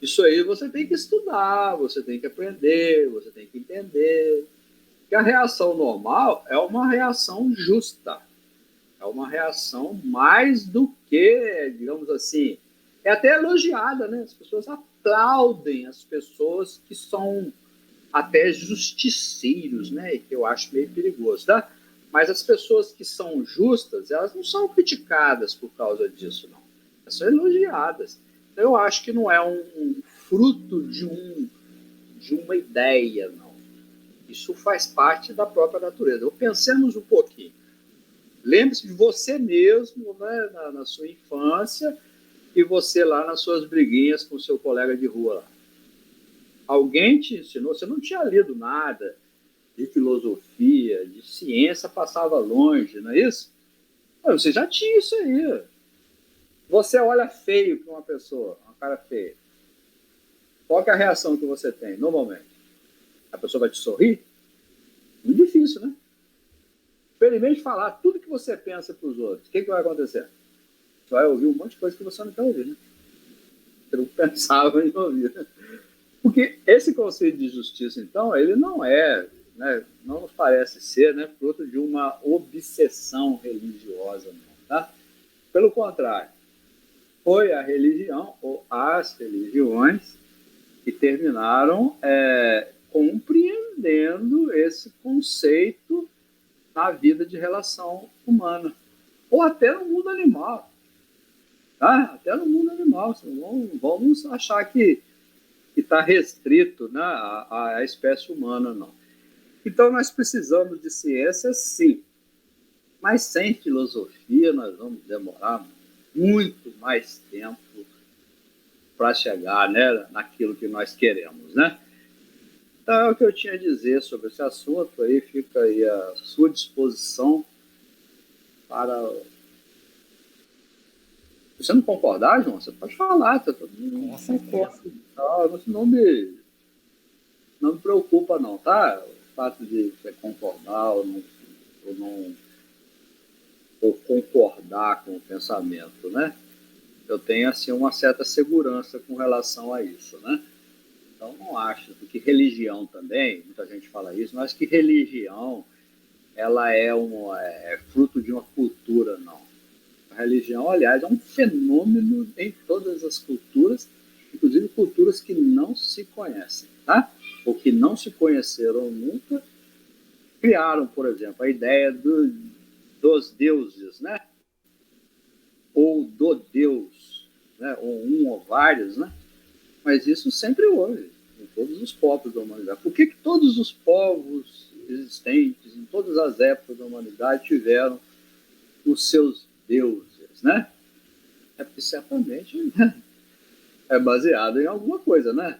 S3: Isso aí você tem que estudar, você tem que aprender, você tem que entender. Que a reação normal é uma reação justa. É uma reação mais do que, digamos assim, é até elogiada, né? As pessoas aplaudem as pessoas que são até justiceiros, né? Que eu acho meio perigoso, tá? Mas as pessoas que são justas, elas não são criticadas por causa disso, não. Elas são elogiadas. Então, eu acho que não é um fruto de uma ideia, não. Isso faz parte da própria natureza. Então, pensemos um pouquinho. Lembre-se de você mesmo, né, na sua infância e você lá nas suas briguinhas com o seu colega de rua lá. Alguém te ensinou, você não tinha lido nada de filosofia, de ciência, passava longe, não é isso? Mas você já tinha isso aí. Você olha feio para uma pessoa, uma cara feia. Qual que é a reação que você tem, normalmente? A pessoa vai te sorrir? Muito difícil, né? Experimente falar tudo que você pensa para os outros. O que vai acontecer? Você vai ouvir um monte de coisa que você não quer ouvir, né? Você não pensava em ouvir. Porque esse conceito de justiça, então, ele não é, né, não nos parece ser, né, fruto de uma obsessão religiosa, não, tá? Pelo contrário, foi a religião ou as religiões que terminaram compreendendo esse conceito na vida de relação humana, ou até no mundo animal. Tá? Até no mundo animal. Vamos achar que está restrito, né, à espécie humana, não. Então, nós precisamos de ciência, sim, mas sem filosofia nós vamos demorar muito mais tempo para chegar, né, naquilo que nós queremos, né? Então, é o que eu tinha a dizer sobre esse assunto, aí fica aí à sua disposição para... Se você não concordar, João, você pode falar. Tá?
S2: Com certeza.
S3: Não me preocupa, não, tá? O fato de você concordar ou concordar com o pensamento, né? Eu tenho, assim, uma certa segurança com relação a isso, né? Então, não acho que religião também, muita gente fala isso, mas que religião ela é fruto de uma cultura, não. A religião, aliás, é um fenômeno em todas as culturas, inclusive culturas que não se conhecem, tá? Ou que não se conheceram nunca, criaram, por exemplo, a ideia dos deuses, né? Ou do Deus, né? Ou um ou vários, né? Mas isso sempre houve em todos os povos da humanidade. Por que todos os povos existentes em todas as épocas da humanidade tiveram os seus deuses, né? É porque certamente é baseado em alguma coisa, né?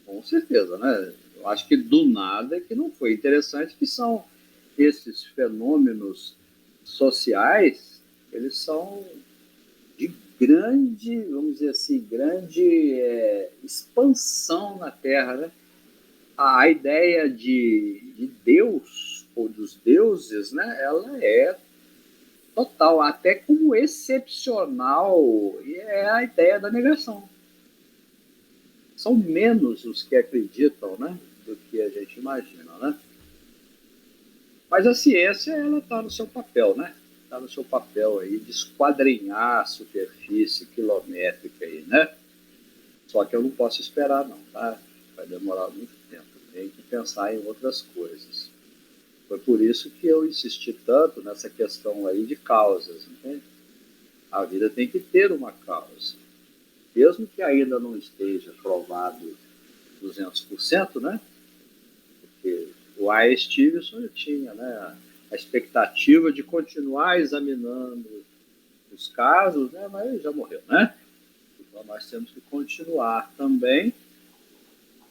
S3: Com certeza, né? Eu acho que do nada é que não foi. Interessante que são esses fenômenos sociais, eles são de grande, vamos dizer assim, grande expansão na Terra, né? A ideia de Deus, ou dos deuses, né? Ela é total, até como excepcional, e é a ideia da negação. São menos os que acreditam, né, do que a gente imagina, né? Mas a ciência, ela está no seu papel, né? Está no seu papel aí de esquadrinhar a superfície quilométrica aí, né? Só que eu não posso esperar, não, tá? Vai demorar muito tempo. Tem que pensar em outras coisas. Foi por isso que eu insisti tanto nessa questão aí de causas, entende? A vida tem que ter uma causa. Mesmo que ainda não esteja provado 200%, né? Porque o A. Stevenson tinha, né, a expectativa de continuar examinando os casos, né, mas ele já morreu, né? Então nós temos que continuar também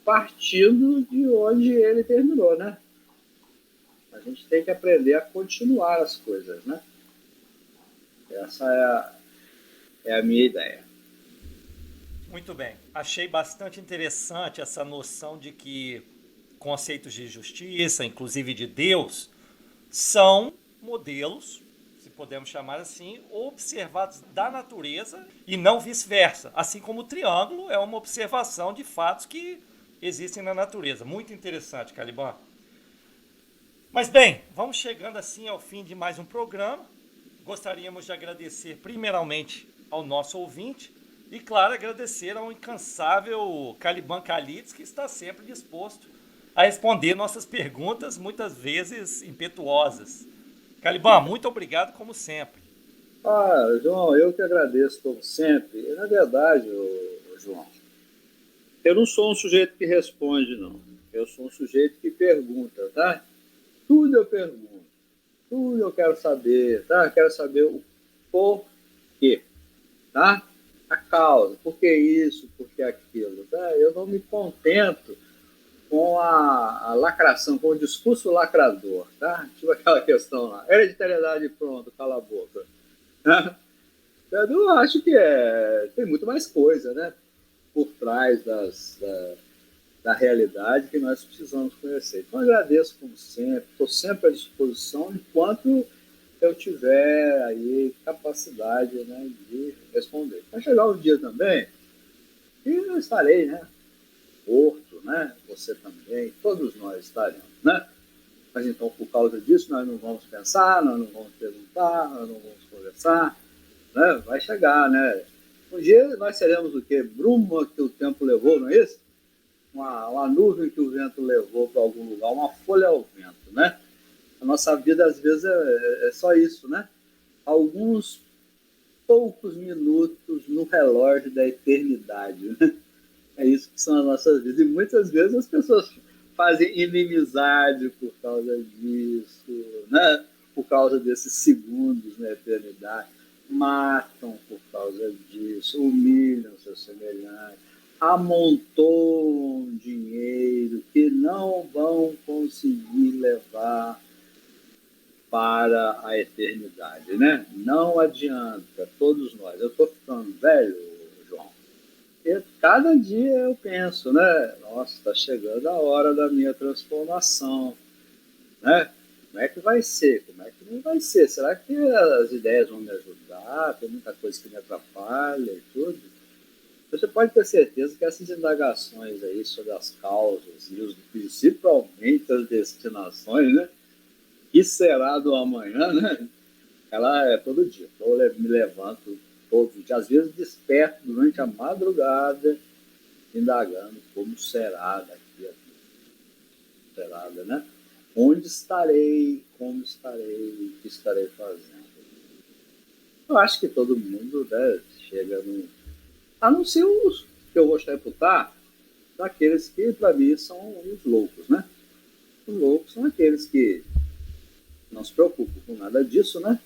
S3: partindo de onde ele terminou, né? A gente tem que aprender a continuar as coisas, né? Essa é a minha ideia.
S2: Muito bem. Achei bastante interessante essa noção de que conceitos de justiça, inclusive de Deus, são modelos, se podemos chamar assim, observados da natureza e não vice-versa. Assim como o triângulo é uma observação de fatos que existem na natureza. Muito interessante, Caliban. Mas bem, vamos chegando assim ao fim de mais um programa. Gostaríamos de agradecer primeiramente ao nosso ouvinte e, claro, agradecer ao incansável Caliban Calites, que está sempre disposto a responder nossas perguntas, muitas vezes impetuosas. Caliban, muito obrigado como sempre.
S3: João, eu que agradeço como sempre. Na verdade, João, eu não sou um sujeito que responde, não. Eu sou um sujeito que pergunta, tá? Tudo eu pergunto, tudo eu quero saber, tá? Eu quero saber o porquê, tá? A causa, por que isso, por que aquilo, tá? Eu não me contento com a lacração, com o discurso lacrador, tá? Tipo aquela questão lá, hereditariedade, pronto, cala a boca. Tá? Eu acho que tem muito mais coisa, né? Por trás da realidade que nós precisamos conhecer. Então, agradeço como sempre, estou sempre à disposição enquanto eu tiver aí capacidade, né, de responder. Vai chegar um dia também e eu estarei, né? Porto, né? Você também, todos nós estaremos, né? Mas então, por causa disso, nós não vamos pensar, nós não vamos perguntar, nós não vamos conversar, né? Vai chegar, né? Um dia nós seremos o quê? Bruma que o tempo levou, não é isso? Uma nuvem que o vento levou para algum lugar, uma folha ao vento, né? A nossa vida, às vezes, é só isso, né? Alguns poucos minutos no relógio da eternidade, né? É isso que são as nossas vidas. E muitas vezes as pessoas fazem inimizade por causa disso, né? Por causa desses segundos na eternidade. Matam por causa disso, humilham seus semelhantes, amontoam dinheiro que não vão conseguir levar para a eternidade, né? Não adianta, todos nós. Eu estou ficando velho, João. E cada dia eu penso, né? Nossa, está chegando a hora da minha transformação, né? Como é que vai ser? Como é que não vai ser? Será que as ideias vão me ajudar? Tem muita coisa que me atrapalha e tudo. Você pode ter certeza que essas indagações aí sobre as causas e principalmente as destinações, né? Que será do amanhã, né? Ela é todo dia. Eu me levanto todo dia, às vezes desperto durante a madrugada, indagando como será daqui a pouco, será, né? Onde estarei, como estarei, o que estarei fazendo. Eu acho que todo mundo, né, chega no... A não ser os que eu vou reputar daqueles que, para mim, são os loucos, né? Os loucos são aqueles que não se preocupam com nada disso, né?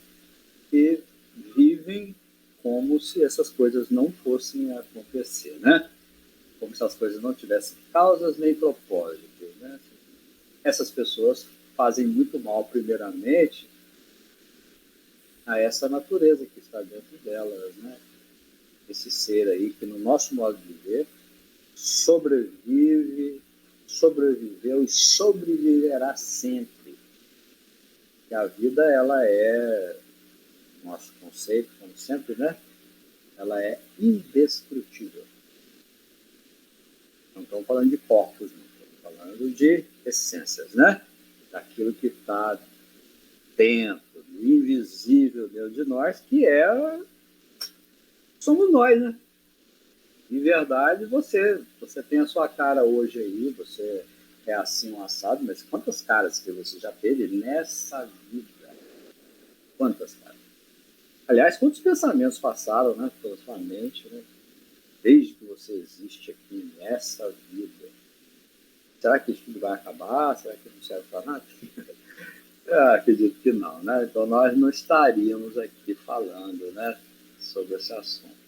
S3: Que vivem como se essas coisas não fossem acontecer, né? Como se as coisas não tivessem causas nem propósito, né? Essas pessoas fazem muito mal, primeiramente, a essa natureza que está dentro delas, né? Esse ser aí que, no nosso modo de ver, sobreviveu e sobreviverá sempre. Que a vida, ela é, nosso conceito, como sempre, né? Ela é indestrutível. Não estamos falando de corpos, não. Estamos falando de essências, né? Daquilo que está dentro, do invisível dentro de nós, que somos nós, né? De verdade, você tem a sua cara hoje aí, você é assim um assado, mas quantas caras que você já teve nessa vida? Quantas caras? Aliás, quantos pensamentos passaram, né, pela sua mente, né? Desde que você existe aqui nessa vida. Será que isso tudo vai acabar? Será que não serve para nada? Eu acredito que não, né? Então nós não estaríamos aqui falando, né, sobre esse assunto.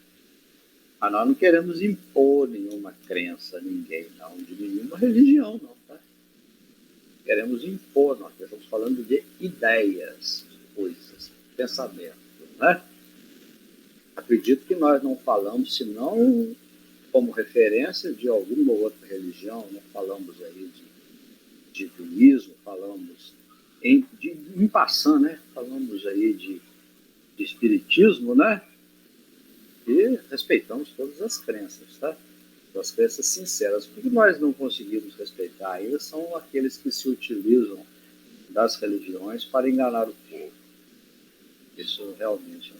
S3: Mas nós não queremos impor nenhuma crença a ninguém, não, de nenhuma religião, não, tá? Queremos impor, nós estamos falando de ideias, coisas, pensamentos, né? Acredito que nós não falamos, senão como referência de alguma outra religião, né? Falamos aí de divinismo, falamos em passando, né? Falamos aí de espiritismo, né? E respeitamos todas as crenças, tá? As crenças sinceras. O que nós não conseguimos respeitar ainda são aqueles que se utilizam das religiões para enganar o povo. Isso realmente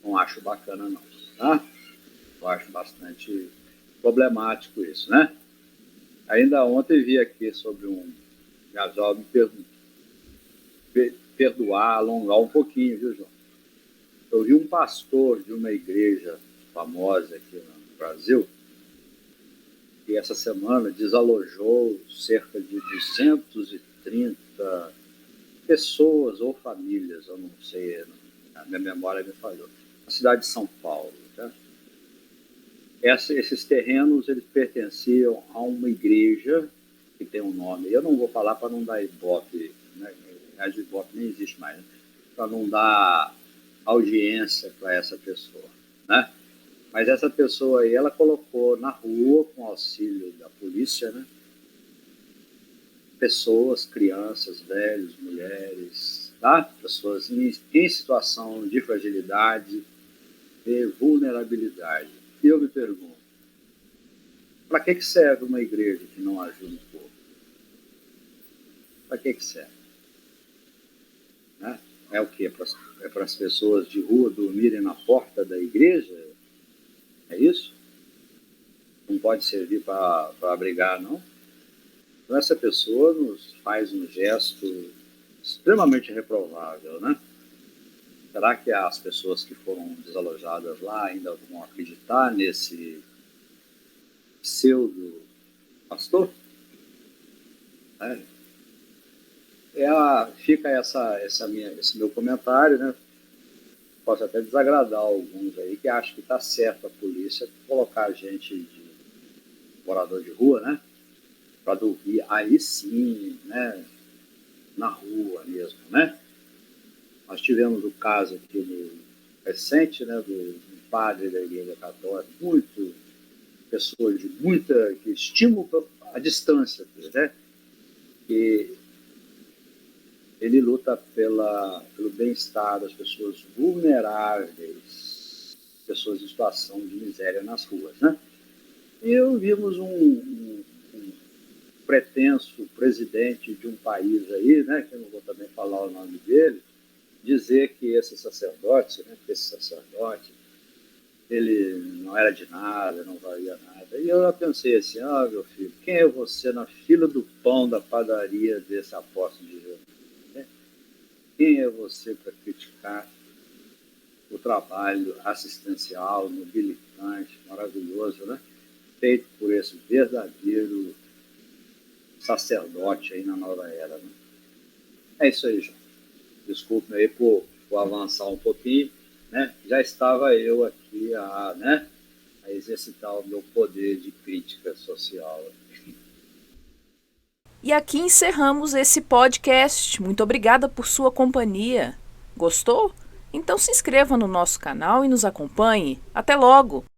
S3: não acho bacana, não, tá? Eu acho bastante problemático isso, né? Ainda ontem vi aqui sobre um casal me perdoar, alongar um pouquinho, viu, João? Eu vi um pastor de uma igreja famosa aqui no Brasil que essa semana desalojou cerca de 230 pessoas ou famílias, eu não sei, a minha memória me falhou, na cidade de São Paulo. Tá? Esses terrenos eles pertenciam a uma igreja que tem um nome, eu não vou falar para não dar ibope, né? A ibope nem existe mais, né? Para não dar audiência para essa pessoa, né? Mas essa pessoa aí, ela colocou na rua, com auxílio da polícia, né? Pessoas, crianças, velhos, mulheres, tá? Pessoas em situação de fragilidade e vulnerabilidade. E eu me pergunto, para que serve uma igreja que não ajuda o povo? Para que serve? Né? É o quê? É para as pessoas de rua dormirem na porta da igreja? É isso? Não pode servir para abrigar, não? Então, essa pessoa nos faz um gesto extremamente reprovável, né? Será que as pessoas que foram desalojadas lá ainda vão acreditar nesse pseudo-pastor? Fica esse meu comentário, né? Posso até desagradar alguns aí que acham que está certo a polícia colocar a gente de morador de rua, né? Para dormir aí sim, né? na rua mesmo, né? Nós tivemos o caso aqui recente, né, do padre da Igreja Católica, pessoas de muita que estímulo à distância, né? Que ele luta pelo bem-estar das pessoas vulneráveis, pessoas em situação de miséria nas ruas, né? E vimos um pretenso presidente de um país aí, né, que eu não vou também falar o nome dele, dizer que esse sacerdote, ele não era de nada, não valia nada. E eu pensei assim, meu filho, quem é você na fila do pão da padaria desse apóstolo de Jesus? Né? Quem é você para criticar o trabalho assistencial, nobilitante, maravilhoso, né? Feito por esse verdadeiro sacerdote aí na nova era, né? É isso aí, João. Desculpe aí por avançar um pouquinho, né? Já estava eu aqui a exercitar o meu poder de crítica social.
S1: E aqui encerramos esse podcast. Muito obrigada por sua companhia. Gostou? Então se inscreva no nosso canal e nos acompanhe. Até logo!